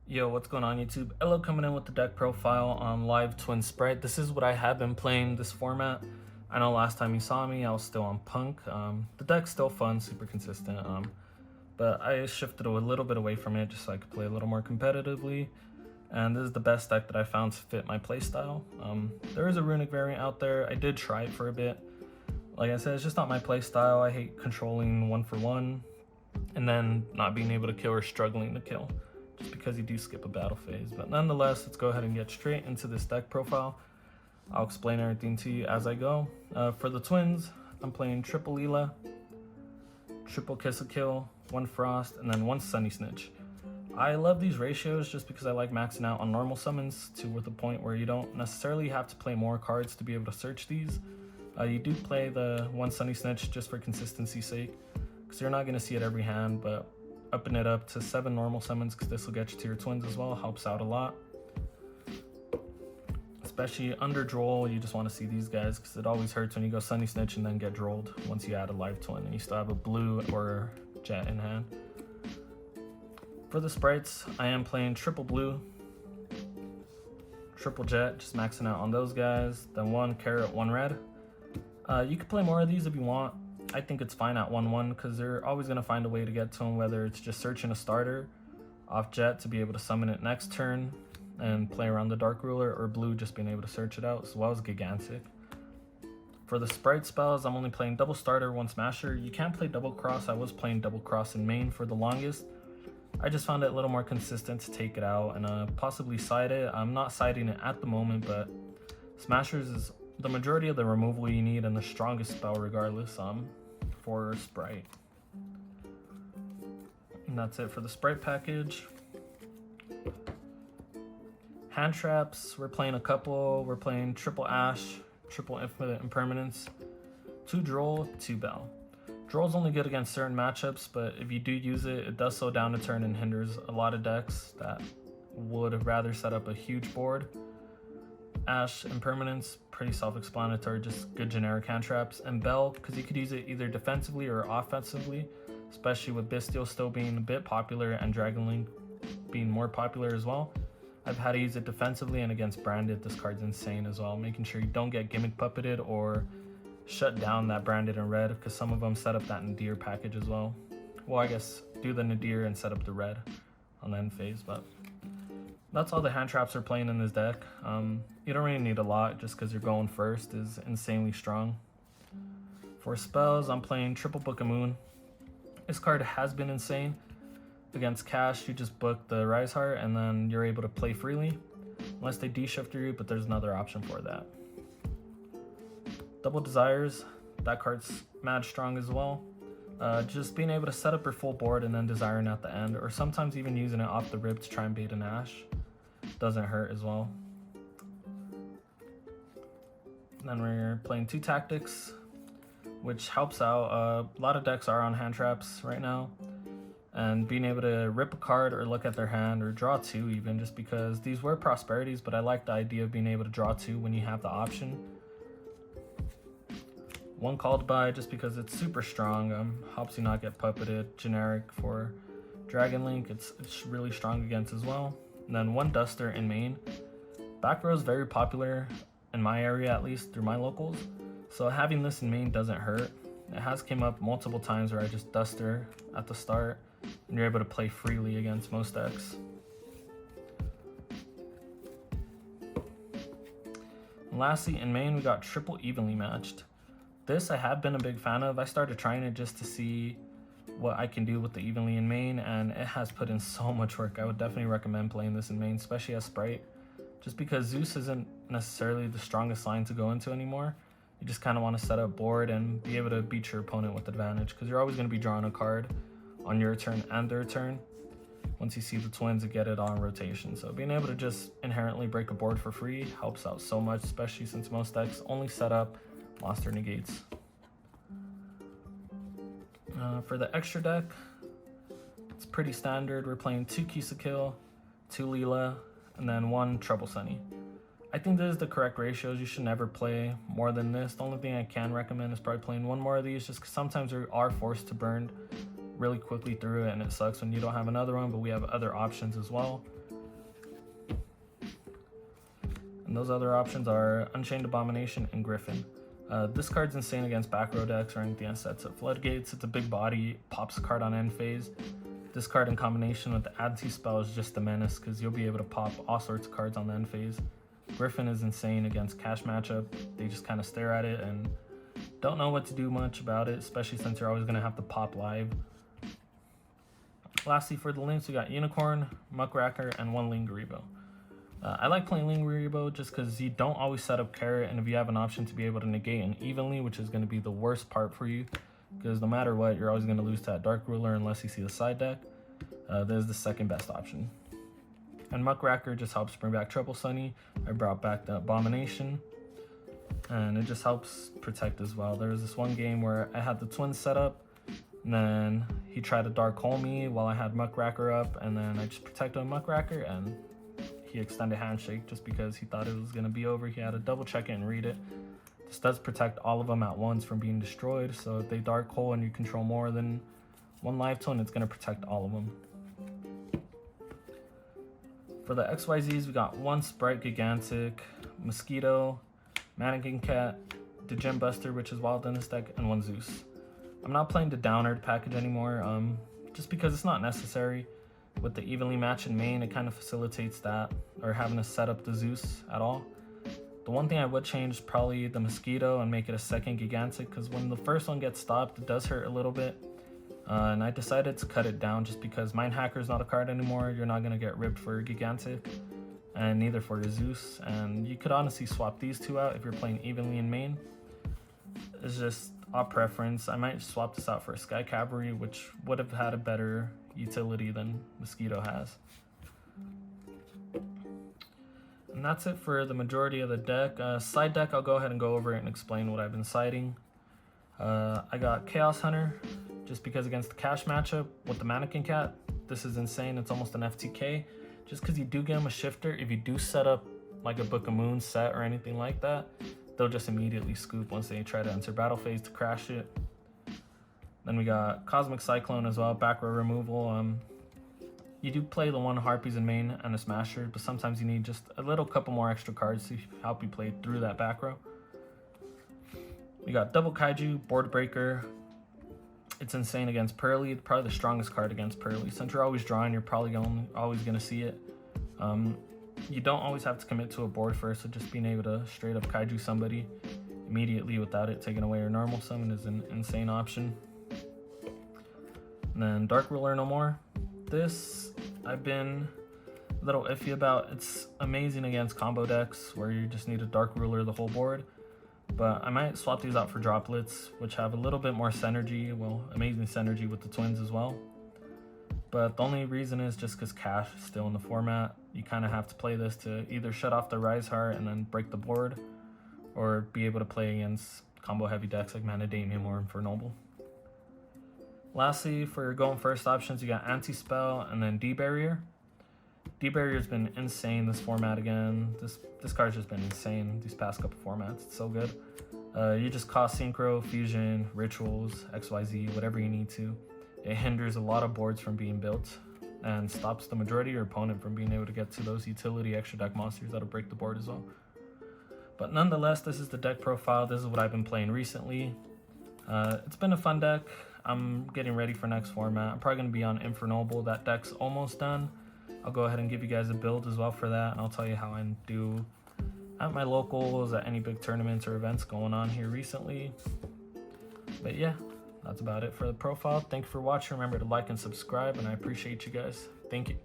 Yo, what's going on YouTube? Elo coming in with the deck profile on Live Twin Spright. This is what I have been playing this format. I know last time you saw me, I was still on Punk. The deck's still fun, super consistent, but I shifted a little bit away from it just so I could play a little more competitively. And this is the best deck that I found to fit my playstyle. There is a runic variant out there. I did try it for a bit. Like I said, it's just not my playstyle. I hate controlling 1-for-1 and then not being able to kill or struggling to kill, just because you do skip a battle phase. But nonetheless, let's go ahead and get straight into this deck profile. I'll explain everything to you as I go. For the twins, I'm playing triple Leela, triple Kiss a Kill, 1 Frost, and then 1 Sunny Snitch. I love these ratios just because I like maxing out on normal summons to the point where you don't necessarily have to play more cards to be able to search these. You do play the 1 Sunny Snitch just for consistency's sake, because you're not going to see it every hand, but upping it up to 7 normal summons, because this will get you to your twins as well, helps out a lot. Especially under droll, you just want to see these guys, because it always hurts when you go Sunny Snitch and then get drolled once you add a live twin and you still have a blue or jet in hand. For the sprites, I am playing triple blue, triple jet, just maxing out on those guys, then 1 carrot, 1 red. You could play more of these if you want. I think it's fine at 1-1 because they're always going to find a way to get to them, whether it's just searching a starter off jet to be able to summon it next turn and play around the Dark Ruler, or blue just being able to search it out, as well as Gigantic. For the Spright spells, I'm only playing double starter, 1 smasher. You can't play double cross. I was playing double cross in main for the longest. I just found it a little more consistent to take it out and possibly side it. I'm not siding it at the moment, but smashers is the majority of the removal you need and the strongest spell regardless for Spright. And that's it for the Spright package. Hand traps, we're playing a couple. We're playing triple Ash, triple Infinite Impermanence, 2 Droll, 2 Bell. Droll's only good against certain matchups, but if you do use it, it does slow down a turn and hinders a lot of decks that would rather set up a huge board. Ash, Impermanence, pretty self-explanatory, just good generic hand traps. And Bell, because you could use it either defensively or offensively, especially with Bestial still being a bit popular and Dragon Link being more popular as well. I've had to use it defensively, and against Branded, this card's insane as well, making sure you don't get gimmick puppeted or shut down that Branded in red, because some of them set up that Nadir package as well. Well, I guess do the Nadir and set up the red on the end phase, but that's all the hand traps are playing in this deck. You don't really need a lot, just because you're going first is insanely strong. For spells, I'm playing triple Book of Moon. This card has been insane. Against Cash, you just book the Rise Heart and then you're able to play freely, unless they de-shifter you, but there's another option for that. Double Desires, that card's mad strong as well. Just being able to set up your full board and then desiring at the end, or sometimes even using it off the rip to try and bait an Ash, doesn't hurt as well. And then we're playing 2 Tactics, which helps out. A lot of decks are on hand traps right now, and being able to rip a card or look at their hand or draw 2 even, just because these were prosperities, but I like the idea of being able to draw 2 when you have the option. 1 Called By, just because it's super strong, helps you not get puppeted. Generic for Dragon Link, it's really strong against as well. And then 1 Duster in main. Back row is very popular in my area, at least through my locals, so having this in main doesn't hurt. It has came up multiple times where I just Duster at the start and you're able to play freely against most decks. And lastly, in main we got triple Evenly Matched. This I have been a big fan of. I started trying it just to see what I can do with the Evenly in main, and it has put in so much work. I would definitely recommend playing this in main, especially as Spright, just because Zeus isn't necessarily the strongest line to go into anymore. You just kind of want to set up board and be able to beat your opponent with advantage, because you're always going to be drawing a card on your turn and their turn once you see the twins and get it on rotation. So being able to just inherently break a board for free helps out so much, especially since most decks only set up monster negates. For the extra deck, it's pretty standard. We're playing 2 Kiss a Kill, 2 Leela, and then 1 Trouble Sunny. I think this is the correct ratios. You should never play more than this. The only thing I can recommend is probably playing 1 more of these, just because sometimes you are forced to burn really quickly through it, and it sucks when you don't have another one, but we have other options as well. And those other options are Unchained Abomination and Griffin. This card's insane against back row decks or anything that sets up floodgates. It's a big body, pops a card on end phase. This card in combination with the anti-spell is just a menace because you'll be able to pop all sorts of cards on the end phase. Griffin is insane against cash matchup. They just kind of stare at it and don't know what to do much about it, especially since you're always going to have to pop live. Lastly, for the links, we got Unicorn, Muckracker, and one Lingaribo. I like playing Lingaribo just because you don't always set up Carrot, and if you have an option to be able to negate and evenly, which is going to be the worst part for you, because no matter what, you're always going to lose to that Dark Ruler unless you see the side deck. That is the second best option. And Muckracker just helps bring back Trouble Sunny. I brought back the Abomination, and it just helps protect as well. There was this one game where I had the Twins set up, and then he tried to Dark Hole me while I had Muckracker up, and then I just protected Muckracker, and he extended Handshake just because he thought it was going to be over. He had to double check it and read it. This does protect all of them at once from being destroyed, so if they Dark Hole and you control more than one live tone, it's going to protect all of them. For the XYZs, we got one Spright Gigantic, Mosquito, Mannequin Cat, the Gem Buster, which is wild in this deck, and one Zeus. I'm not playing the Downerd package anymore, just because it's not necessary. With the evenly matched in main, it kind of facilitates that, or having to set up the Zeus at all. The one thing I would change is probably the Mosquito and make it a second Gigantic, because when the first one gets stopped, it does hurt a little bit. And I decided to cut it down just because Mind Hacker is not a card anymore. You're not going to get ripped for Gigantic, and neither for your Zeus. And you could honestly swap these two out if you're playing evenly in main. It's just a preference. I might swap this out for a Sky Cavalry, which would have had a better utility than Mosquito has. And that's it for the majority of the deck. Side deck, I'll go ahead and go over it and explain what I've been siding. I got Chaos Hunter, just because against the cash matchup with the Mannequin Cat, this is insane. It's almost an FTK. Just because you do get him a shifter, if you do set up like a Book of Moon set or anything like that, they'll just immediately scoop once they try to enter battle phase to crash it. Then we got Cosmic Cyclone as well, back row removal. You do play the one Harpies in main and a Smasher, but sometimes you need just a little couple more extra cards to help you play through that back row. We got Double Kaiju, Board Breaker. It's insane against Pearly, probably the strongest card against Pearly. Since you're always drawing, you're probably always going to see it. You don't always have to commit to a board first, so just being able to straight up Kaiju somebody immediately without it taking away your normal summon is an insane option. And then Dark Ruler no more. This, I've been a little iffy about. It's amazing against combo decks where you just need a Dark Ruler the whole board. But I might swap these out for Droplets, which have a little bit more synergy, well, amazing synergy with the Twins as well. But the only reason is just because Cash is still in the format. You kind of have to play this to either shut off the Rise Heart and then break the board, or be able to play against combo heavy decks like Manadamium or Infernoble. Lastly, for your going first options, you got Anti-Spell and then D-Barrier. D-Barrier's been insane this format again. This card's just been insane these past couple formats. It's so good. You just cost Synchro, Fusion, Rituals, XYZ, whatever you need to. It hinders a lot of boards from being built and stops the majority of your opponent from being able to get to those utility extra deck monsters that'll break the board as well. But nonetheless, this is the deck profile. This is what I've been playing recently. It's been a fun deck. I'm getting ready for next format. I'm probably going to be on Infernoble. That deck's almost done. I'll go ahead and give you guys a build as well for that, and I'll tell you how I do at my locals, at any big tournaments or events going on here recently. But yeah, that's about it for the profile. Thank you for watching. Remember to like and subscribe, and I appreciate you guys. Thank you.